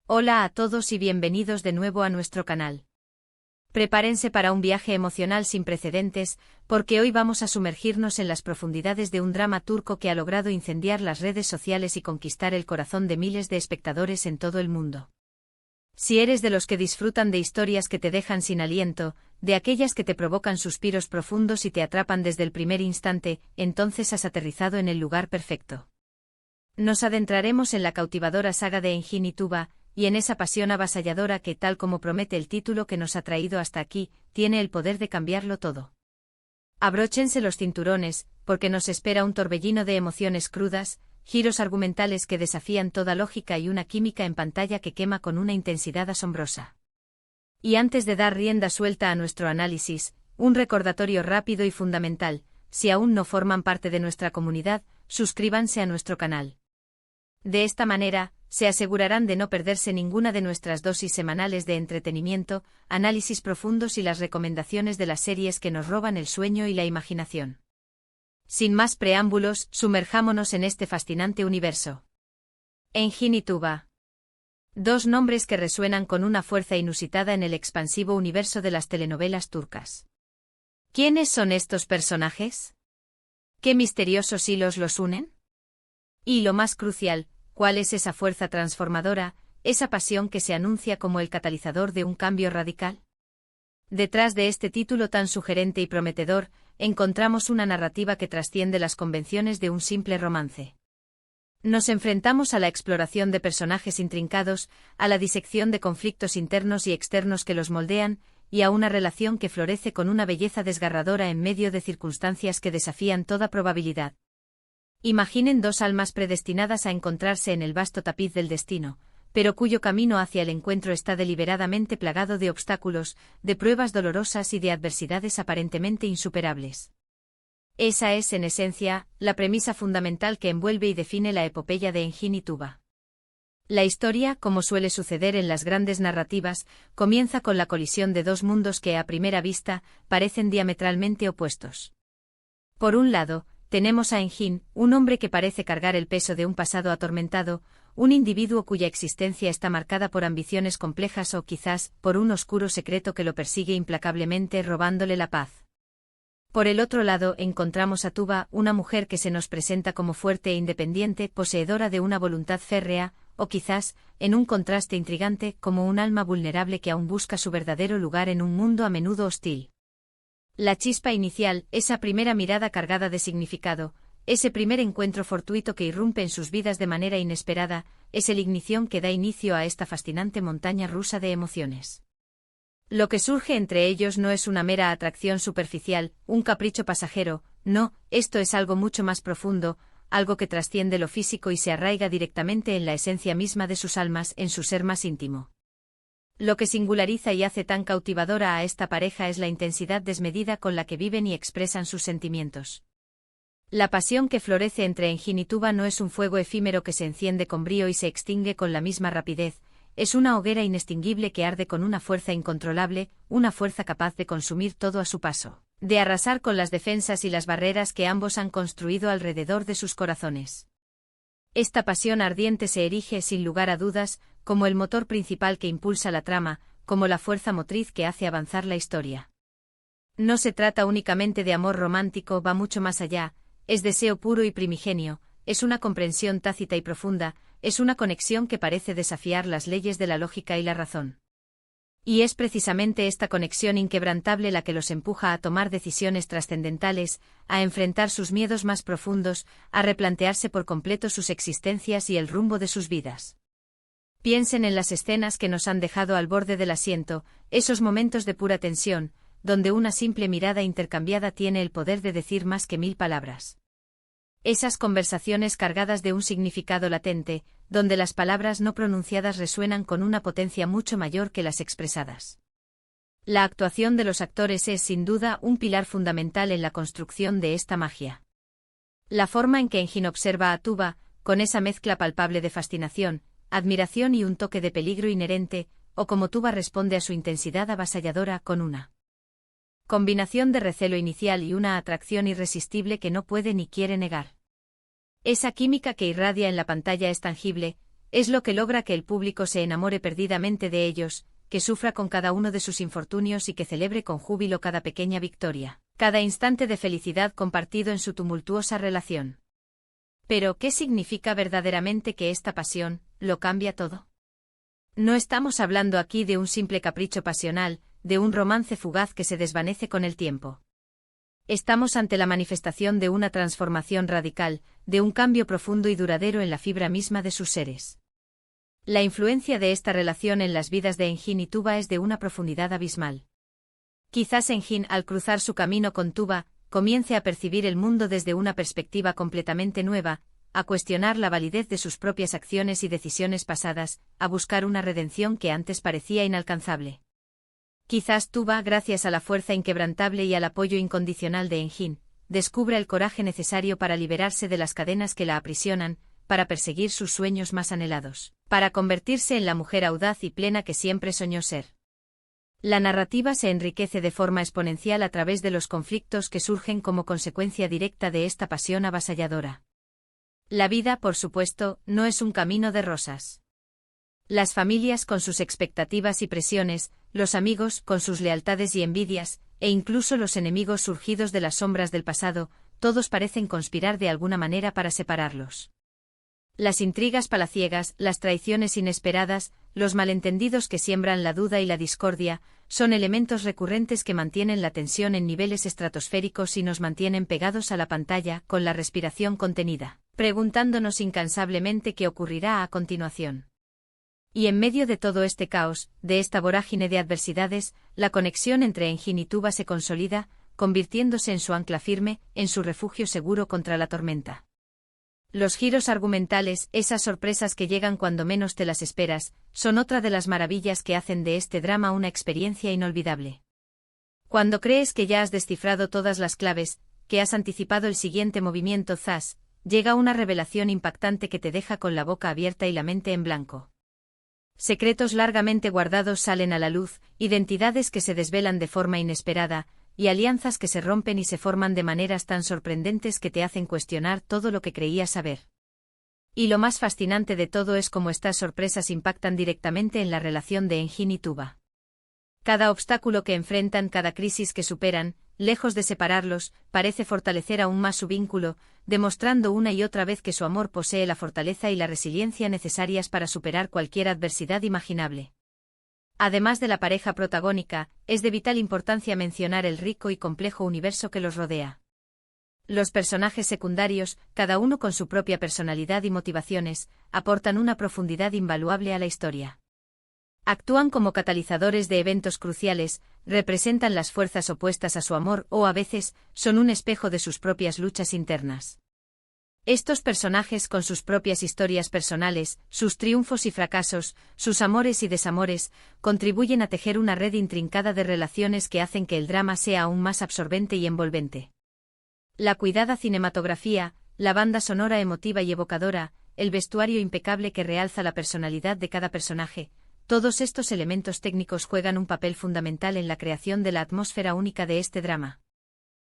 Hola a todos y bienvenidos de nuevo a nuestro canal. Prepárense para un viaje emocional sin precedentes, porque hoy vamos a sumergirnos en las profundidades de un drama turco que ha logrado incendiar las redes sociales y conquistar el corazón de miles de espectadores en todo el mundo. Si eres de los que disfrutan de historias que te dejan sin aliento, de aquellas que te provocan suspiros profundos y te atrapan desde el primer instante, entonces has aterrizado en el lugar perfecto. Nos adentraremos en la cautivadora saga de Engin y Tuba, y en esa pasión avasalladora que, tal como promete el título que nos ha traído hasta aquí, tiene el poder de cambiarlo todo. Abróchense los cinturones, porque nos espera un torbellino de emociones crudas, giros argumentales que desafían toda lógica y una química en pantalla que quema con una intensidad asombrosa. Y antes de dar rienda suelta a nuestro análisis, un recordatorio rápido y fundamental: si aún no forman parte de nuestra comunidad, suscríbanse a nuestro canal. De esta manera, se asegurarán de no perderse ninguna de nuestras dosis semanales de entretenimiento, análisis profundos y las recomendaciones de las series que nos roban el sueño y la imaginación. Sin más preámbulos, sumerjámonos en este fascinante universo. Engin y Tuba. Dos nombres que resuenan con una fuerza inusitada en el expansivo universo de las telenovelas turcas. ¿Quiénes son estos personajes? ¿Qué misteriosos hilos los unen? Y lo más crucial, ¿cuál es esa fuerza transformadora, esa pasión que se anuncia como el catalizador de un cambio radical? Detrás de este título tan sugerente y prometedor, encontramos una narrativa que trasciende las convenciones de un simple romance. Nos enfrentamos a la exploración de personajes intrincados, a la disección de conflictos internos y externos que los moldean, y a una relación que florece con una belleza desgarradora en medio de circunstancias que desafían toda probabilidad. Imaginen dos almas predestinadas a encontrarse en el vasto tapiz del destino, pero cuyo camino hacia el encuentro está deliberadamente plagado de obstáculos, de pruebas dolorosas y de adversidades aparentemente insuperables. Esa es, en esencia, la premisa fundamental que envuelve y define la epopeya de Engin y Tuba. La historia, como suele suceder en las grandes narrativas, comienza con la colisión de dos mundos que, a primera vista, parecen diametralmente opuestos. Por un lado, tenemos a Engin, un hombre que parece cargar el peso de un pasado atormentado, un individuo cuya existencia está marcada por ambiciones complejas o quizás por un oscuro secreto que lo persigue implacablemente robándole la paz. Por el otro lado encontramos a Tuba, una mujer que se nos presenta como fuerte e independiente, poseedora de una voluntad férrea, o quizás, en un contraste intrigante, como un alma vulnerable que aún busca su verdadero lugar en un mundo a menudo hostil. La chispa inicial, esa primera mirada cargada de significado, ese primer encuentro fortuito que irrumpe en sus vidas de manera inesperada, es el ignición que da inicio a esta fascinante montaña rusa de emociones. Lo que surge entre ellos no es una mera atracción superficial, un capricho pasajero, no, esto es algo mucho más profundo, algo que trasciende lo físico y se arraiga directamente en la esencia misma de sus almas, en su ser más íntimo. Lo que singulariza y hace tan cautivadora a esta pareja es la intensidad desmedida con la que viven y expresan sus sentimientos. La pasión que florece entre Engin y Tuba no es un fuego efímero que se enciende con brío y se extingue con la misma rapidez, es una hoguera inextinguible que arde con una fuerza incontrolable, una fuerza capaz de consumir todo a su paso, de arrasar con las defensas y las barreras que ambos han construido alrededor de sus corazones. Esta pasión ardiente se erige, sin lugar a dudas, como el motor principal que impulsa la trama, como la fuerza motriz que hace avanzar la historia. No se trata únicamente de amor romántico, va mucho más allá, es deseo puro y primigenio, es una comprensión tácita y profunda, es una conexión que parece desafiar las leyes de la lógica y la razón. Y es precisamente esta conexión inquebrantable la que los empuja a tomar decisiones trascendentales, a enfrentar sus miedos más profundos, a replantearse por completo sus existencias y el rumbo de sus vidas. Piensen en las escenas que nos han dejado al borde del asiento, esos momentos de pura tensión, donde una simple mirada intercambiada tiene el poder de decir más que 1000 palabras. Esas conversaciones cargadas de un significado latente, donde las palabras no pronunciadas resuenan con una potencia mucho mayor que las expresadas. La actuación de los actores es sin duda un pilar fundamental en la construcción de esta magia. La forma en que Engin observa a Tuba, con esa mezcla palpable de fascinación, admiración y un toque de peligro inherente, o como Tuba responde a su intensidad avasalladora con una combinación de recelo inicial y una atracción irresistible que no puede ni quiere negar. Esa química que irradia en la pantalla es tangible, Es lo que logra que el público se enamore perdidamente de ellos, que sufra con cada uno de sus infortunios y que celebre con júbilo cada pequeña victoria, cada instante de felicidad compartido en su tumultuosa relación. Pero, ¿qué significa verdaderamente que esta pasión lo cambia todo? No estamos hablando aquí de un simple capricho pasional, de un romance fugaz que se desvanece con el tiempo. Estamos ante la manifestación de una transformación radical, de un cambio profundo y duradero en la fibra misma de sus seres. La influencia de esta relación en las vidas de Engin y Tuba es de una profundidad abismal. Quizás Engin, al cruzar su camino con Tuba, comience a percibir el mundo desde una perspectiva completamente nueva, a cuestionar la validez de sus propias acciones y decisiones pasadas, a buscar una redención que antes parecía inalcanzable. Quizás Tuba, gracias a la fuerza inquebrantable y al apoyo incondicional de Engin, descubra el coraje necesario para liberarse de las cadenas que la aprisionan, para perseguir sus sueños más anhelados, para convertirse en la mujer audaz y plena que siempre soñó ser. La narrativa se enriquece de forma exponencial a través de los conflictos que surgen como consecuencia directa de esta pasión avasalladora. La vida, por supuesto, no es un camino de rosas. Las familias con sus expectativas y presiones, los amigos con sus lealtades y envidias, e incluso los enemigos surgidos de las sombras del pasado, todos parecen conspirar de alguna manera para separarlos. Las intrigas palaciegas, las traiciones inesperadas, los malentendidos que siembran la duda y la discordia, son elementos recurrentes que mantienen la tensión en niveles estratosféricos y nos mantienen pegados a la pantalla, con la respiración contenida, preguntándonos incansablemente qué ocurrirá a continuación. Y en medio de todo este caos, de esta vorágine de adversidades, la conexión entre Engin y Tuba se consolida, convirtiéndose en su ancla firme, en su refugio seguro contra la tormenta. Los giros argumentales, esas sorpresas que llegan cuando menos te las esperas, son otra de las maravillas que hacen de este drama una experiencia inolvidable. Cuando crees que ya has descifrado todas las claves, que has anticipado el siguiente movimiento, zas, llega una revelación impactante que te deja con la boca abierta y la mente en blanco. Secretos largamente guardados salen a la luz, identidades que se desvelan de forma inesperada, y alianzas que se rompen y se forman de maneras tan sorprendentes que te hacen cuestionar todo lo que creías saber. Y lo más fascinante de todo es cómo estas sorpresas impactan directamente en la relación de Engin y Tuba. Cada obstáculo que enfrentan, cada crisis que superan, lejos de separarlos, parece fortalecer aún más su vínculo, demostrando una y otra vez que su amor posee la fortaleza y la resiliencia necesarias para superar cualquier adversidad imaginable. Además de la pareja protagónica, es de vital importancia mencionar el rico y complejo universo que los rodea. Los personajes secundarios, cada uno con su propia personalidad y motivaciones, aportan una profundidad invaluable a la historia. Actúan como catalizadores de eventos cruciales, representan las fuerzas opuestas a su amor o a veces son un espejo de sus propias luchas internas. Estos personajes con sus propias historias personales, sus triunfos y fracasos, sus amores y desamores, contribuyen a tejer una red intrincada de relaciones que hacen que el drama sea aún más absorbente y envolvente. La cuidada cinematografía, la banda sonora emotiva y evocadora, el vestuario impecable que realza la personalidad de cada personaje, todos estos elementos técnicos juegan un papel fundamental en la creación de la atmósfera única de este drama.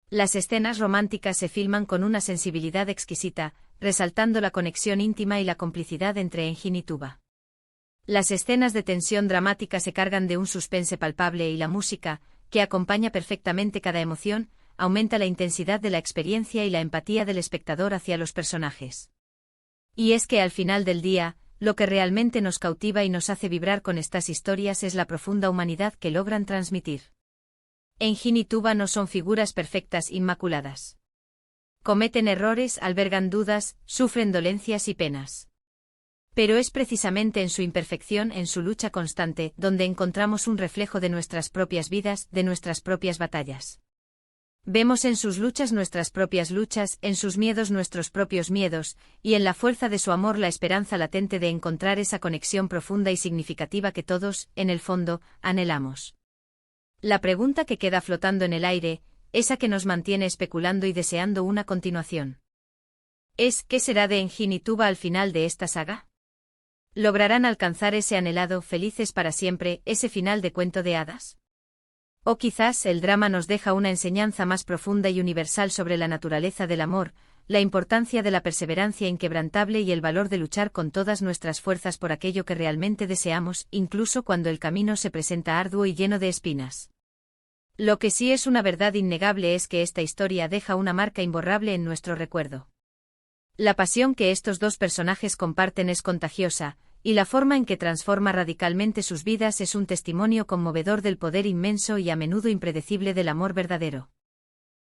Las escenas románticas se filman con una sensibilidad exquisita, resaltando la conexión íntima y la complicidad entre Engin y Tuba. Las escenas de tensión dramática se cargan de un suspense palpable y la música, que acompaña perfectamente cada emoción, aumenta la intensidad de la experiencia y la empatía del espectador hacia los personajes. Y es que al final del día, lo que realmente nos cautiva y nos hace vibrar con estas historias es la profunda humanidad que logran transmitir. Engin y Tuba no son figuras perfectas inmaculadas. Cometen errores, albergan dudas, sufren dolencias y penas. Pero es precisamente en su imperfección, en su lucha constante, donde encontramos un reflejo de nuestras propias vidas, de nuestras propias batallas. Vemos en sus luchas nuestras propias luchas, en sus miedos nuestros propios miedos, y en la fuerza de su amor la esperanza latente de encontrar esa conexión profunda y significativa que todos, en el fondo, anhelamos. La pregunta que queda flotando en el aire, esa que nos mantiene especulando y deseando una continuación, es ¿qué será de Engin y Tuba al final de esta saga? ¿Lograrán alcanzar ese anhelado, felices para siempre, ese final de cuento de hadas? O quizás el drama nos deja una enseñanza más profunda y universal sobre la naturaleza del amor, la importancia de la perseverancia inquebrantable y el valor de luchar con todas nuestras fuerzas por aquello que realmente deseamos, incluso cuando el camino se presenta arduo y lleno de espinas. Lo que sí es una verdad innegable es que esta historia deja una marca imborrable en nuestro recuerdo. La pasión que estos dos personajes comparten es contagiosa, y la forma en que transforma radicalmente sus vidas es un testimonio conmovedor del poder inmenso y a menudo impredecible del amor verdadero.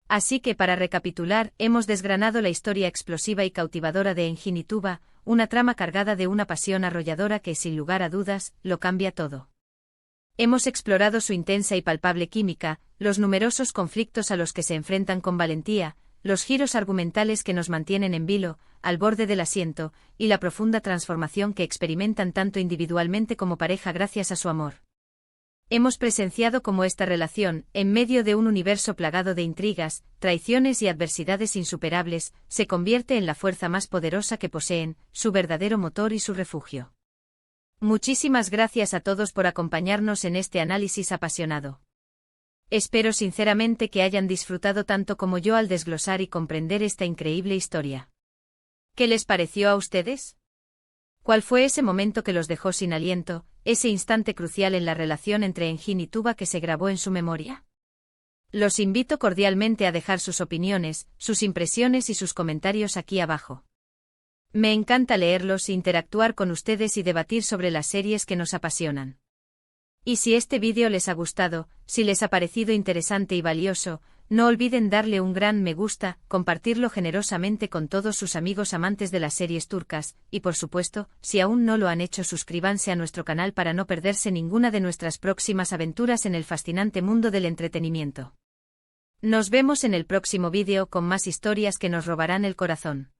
Así que para recapitular, hemos desgranado la historia explosiva y cautivadora de Engin y Tuba, una trama cargada de una pasión arrolladora que, sin lugar a dudas, lo cambia todo. Hemos explorado su intensa y palpable química, los numerosos conflictos a los que se enfrentan con valentía, los giros argumentales que nos mantienen en vilo, al borde del asiento, y la profunda transformación que experimentan tanto individualmente como pareja gracias a su amor. Hemos presenciado cómo esta relación, en medio de un universo plagado de intrigas, traiciones y adversidades insuperables, se convierte en la fuerza más poderosa que poseen, su verdadero motor y su refugio. Muchísimas gracias a todos por acompañarnos en este análisis apasionado. Espero sinceramente que hayan disfrutado tanto como yo al desglosar y comprender esta increíble historia. ¿Qué les pareció a ustedes? ¿Cuál fue ese momento que los dejó sin aliento, ese instante crucial en la relación entre Engin y Tuba que se grabó en su memoria? Los invito cordialmente a dejar sus opiniones, sus impresiones y sus comentarios aquí abajo. Me encanta leerlos, interactuar con ustedes y debatir sobre las series que nos apasionan. Y si este vídeo les ha gustado, si les ha parecido interesante y valioso, no olviden darle un gran me gusta, compartirlo generosamente con todos sus amigos amantes de las series turcas, y por supuesto, si aún no lo han hecho, suscríbanse a nuestro canal para no perderse ninguna de nuestras próximas aventuras en el fascinante mundo del entretenimiento. Nos vemos en el próximo vídeo con más historias que nos robarán el corazón.